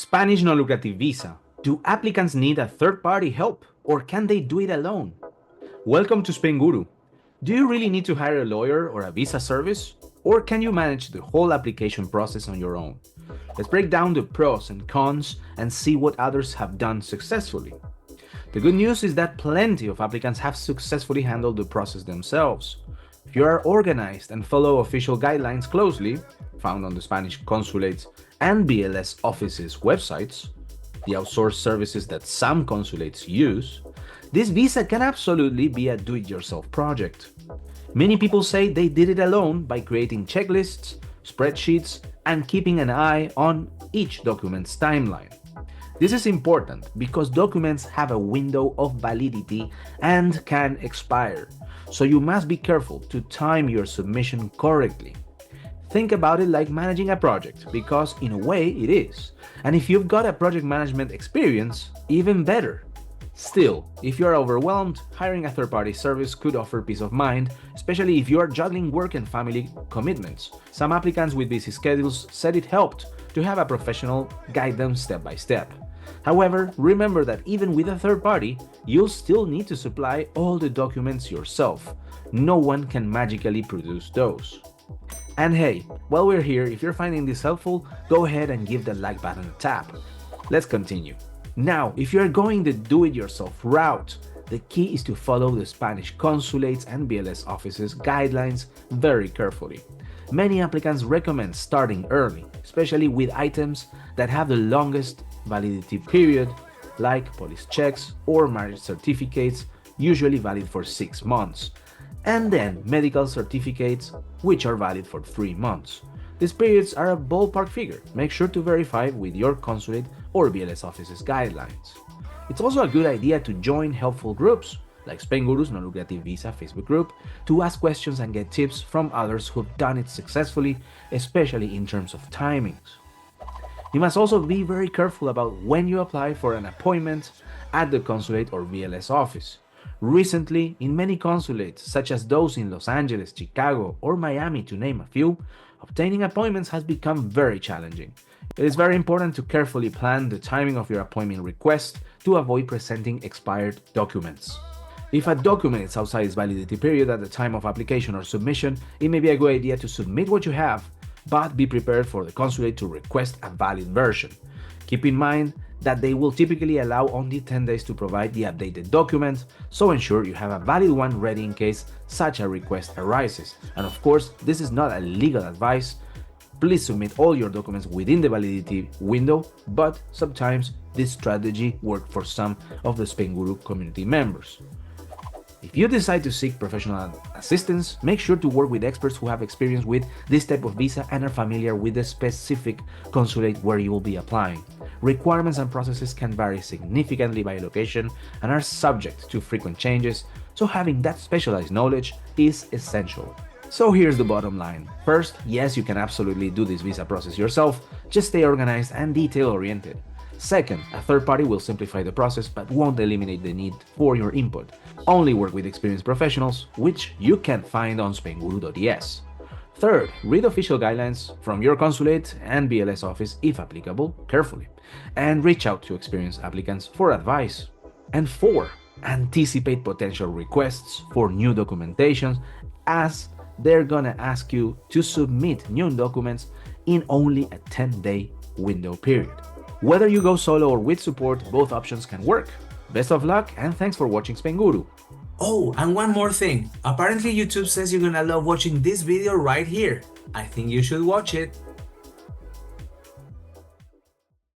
Spanish Non-Lucrative Visa. Do applicants need a third-party help, or can they do it alone? Welcome to Spainguru. Do you really need to hire a lawyer or a visa service, or can you manage the whole application process on your own? Let's break down the pros and cons and see what others have done successfully. The good news is that plenty of applicants have successfully handled the process themselves. If you are organized and follow official guidelines closely, found on the Spanish consulates and BLS offices' websites, the outsourced services that some consulates use, this visa can absolutely be a do-it-yourself project. Many people say they did it alone by creating checklists, spreadsheets, and keeping an eye on each document's timeline. This is important because documents have a window of validity and can expire, so you must be careful to time your submission correctly. Think about it like managing a project, because in a way it is. And if you've got a project management experience, even better. Still, if you are overwhelmed, hiring a third-party service could offer peace of mind, especially if you are juggling work and family commitments. Some applicants with busy schedules said it helped to have a professional guide them step by step. However, remember that even with a third party, you'll still need to supply all the documents yourself. No one can magically produce those. And hey, while we're here, if you're finding this helpful, go ahead and give the like button a tap. Let's continue. Now, if you're going the do-it-yourself route, the key is to follow the Spanish consulates and BLS offices guidelines very carefully. Many applicants recommend starting early, especially with items that have the longest validity period, like police checks or marriage certificates, usually valid for 6 months, and then medical certificates, which are valid for 3 months. These periods are a ballpark figure. Make sure to verify with your consulate or BLS office's guidelines. It's also a good idea to join helpful groups, like Spainguru's Non-Lucrative Visa Facebook group, to ask questions and get tips from others who've done it successfully, especially in terms of timings. You must also be very careful about when you apply for an appointment at the consulate or BLS office. Recently, in many consulates, such as those in Los Angeles, Chicago, or Miami, to name a few, obtaining appointments has become very challenging. It is very important to carefully plan the timing of your appointment request to avoid presenting expired documents. If a document is outside its validity period at the time of application or submission, it may be a good idea to submit what you have, but be prepared for the consulate to request a valid version. Keep in mind that they will typically allow only 10 days to provide the updated document, so ensure you have a valid one ready in case such a request arises. And of course, this is not a legal advice. Please submit all your documents within the validity window, but sometimes this strategy worked for some of the Spainguru community members. If you decide to seek professional assistance, make sure to work with experts who have experience with this type of visa and are familiar with the specific consulate where you will be applying. Requirements and processes can vary significantly by location and are subject to frequent changes, so having that specialized knowledge is essential. So here's the bottom line. First, yes, you can absolutely do this visa process yourself, just stay organized and detail-oriented. Second, a third party will simplify the process but won't eliminate the need for your input. Only work with experienced professionals, which you can find on spainguru.es. Third, read official guidelines from your consulate and BLS office if applicable, carefully, and reach out to experienced applicants for advice. And 4, anticipate potential requests for new documentations, as they're gonna ask you to submit new documents in only a 10-day window period. Whether you go solo or with support, both options can work. Best of luck and thanks for watching Spainguru. Oh, and one more thing. Apparently YouTube says you're gonna love watching this video right here. I think you should watch it.